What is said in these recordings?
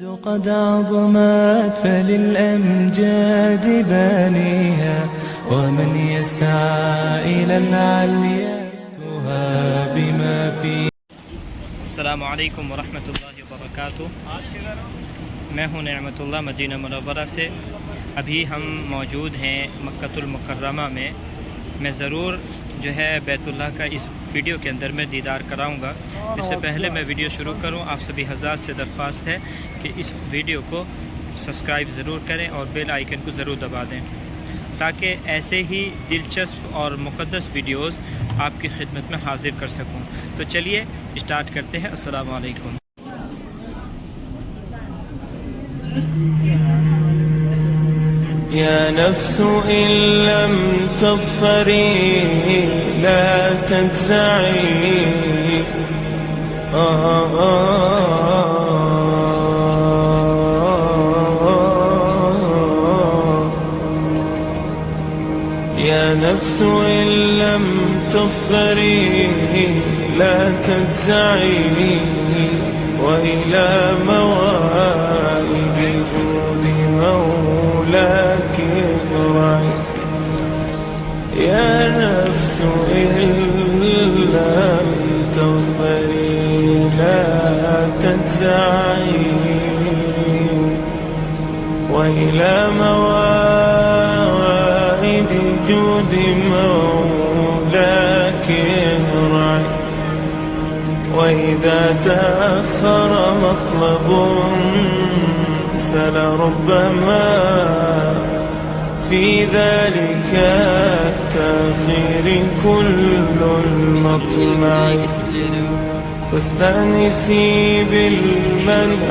قد عظمت فللأمجاد بانيها ومن يسعى إلى العليا بما فيه. अस्सलामु अलैकुम वरहमतुल्लाहि वबरकातुहू। मैं हूँ नेमतुल्लाह मदीना मुनव्वरा से। अभी हम मौजूद हैं मक्कतुल मुकर्रमा में। मैं ज़रूर जो है बैतुल्लाह का इस वीडियो के अंदर मैं दीदार कराऊंगा। इससे पहले मैं वीडियो शुरू करूं, आप सभी हज़ार से दरख्वास्त है कि इस वीडियो को सब्सक्राइब ज़रूर करें और बेल आइकन को ज़रूर दबा दें ताकि ऐसे ही दिलचस्प और मुक़द्दस वीडियोस आपकी खिदमत में हाजिर कर सकूं। तो चलिए स्टार्ट करते हैं। अस्सलामु अलैकुम। يا نفس إن لم تظفري لا تجزعي يا نفس إن لم تظفري لا تجزعي وإلى موائد جود مولاك ارعي. يا نفس إن لم تغفري لا تجزعي وإلى موائد جود مولاك ارعي. وإذا تأخر مطلب فلربما في ذلك التأخير كل المطمع. فاستأنسي بالمنع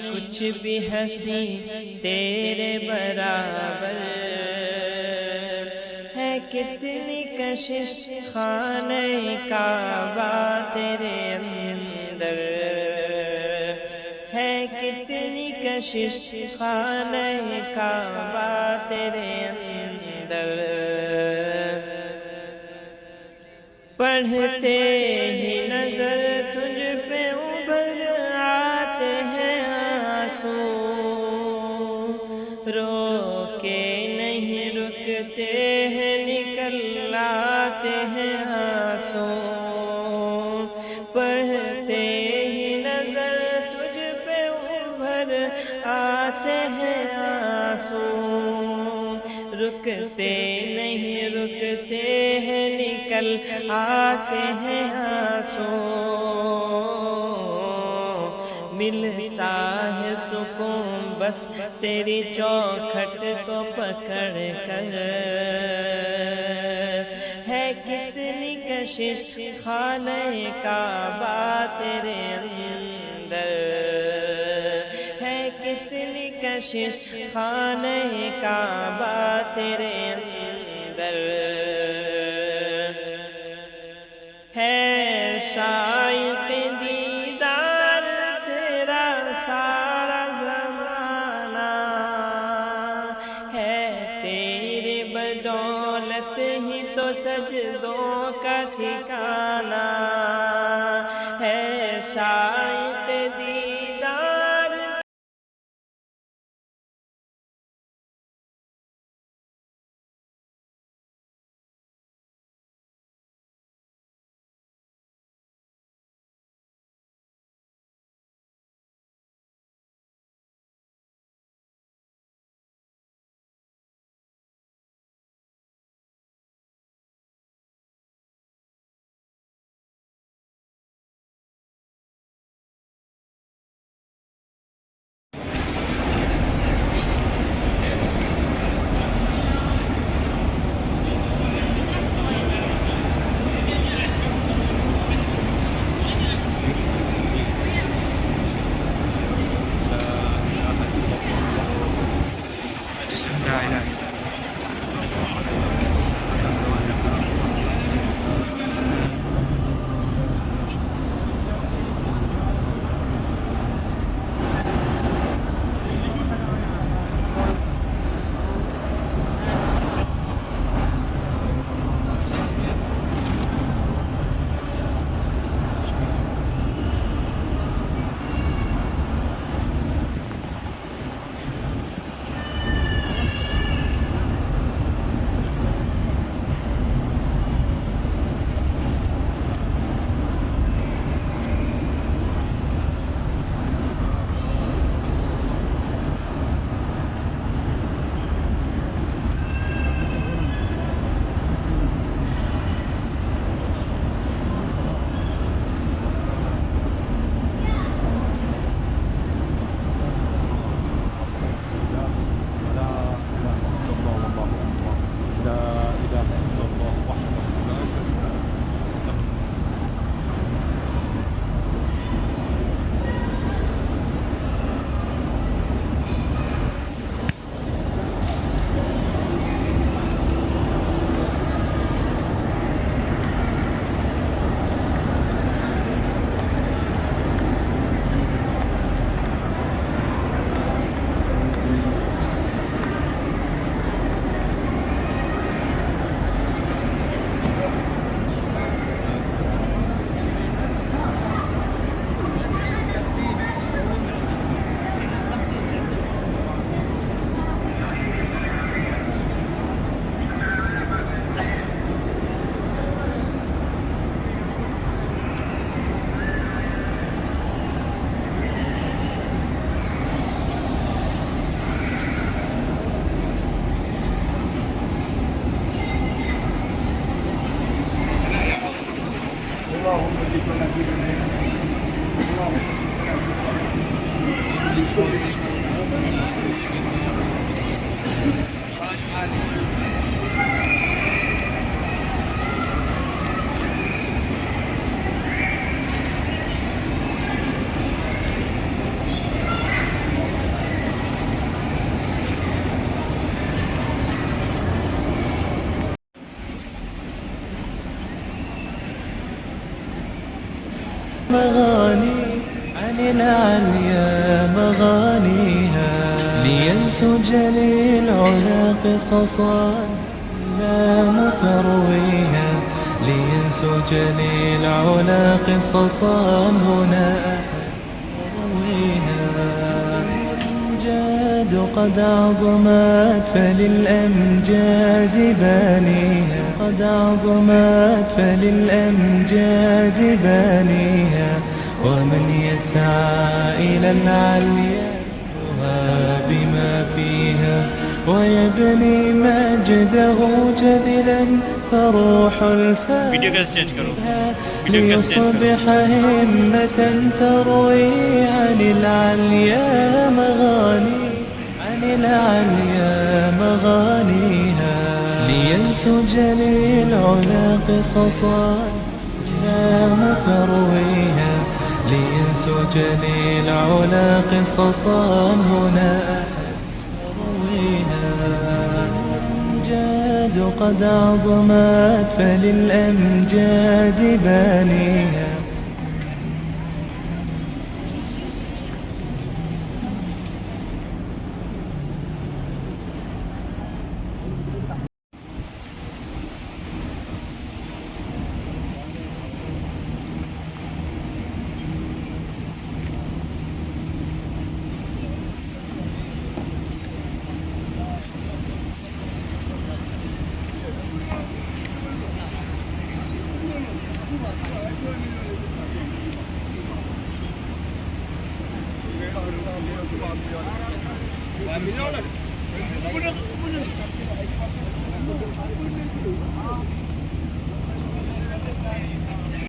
कुछ भी हंसी तेरे बराबर है। कितनी कशिश खाने काबा तेरे अंदर है। कितनी कशिश खाने काबा तेरे अंदर। पढ़ते ही नजर तुझ पे उभर आते हैं आंसू। रो के नहीं रुकते हैं निकल आते हैं आंसू। पढ़ते ही नजर तुझ पे उभर आते हैं आंसू। रुकते नहीं रुकते हैं निकल आते हैं आंसू। मिलता है सुकून बस तेरी चौखट को पकड़ कर। है कितनी कशिश खाने काबा तेरे अंदर है। कितनी कशिश खाने काबा तेरे अंदर है। शायद दीदार तेरा सारा दौलत ही तो सजदों का ठिकाना है, शायद दीदार لا إله إلا مغاني عن العليا مغانيها، لينسج للعلا قصصا لا مترويها، لينسج للعلا قصصا هنا أرويها. الأمجاد قد عظمت فللأمجاد بانيها، قد عظمت فللأمجاد بانيها، ومن يسعى إلى العليا بما فيها ويبني مجده جذلا، فروح الفاتحة ليصبح همة تروي عن العليا مغاني، عن العليا مغانيها، لينسج للعلا قصصا لا مترويها، لينسج للعلا قصصا هنا أرويها. الأمجاد قد عظمت فللأمجاد بانيها.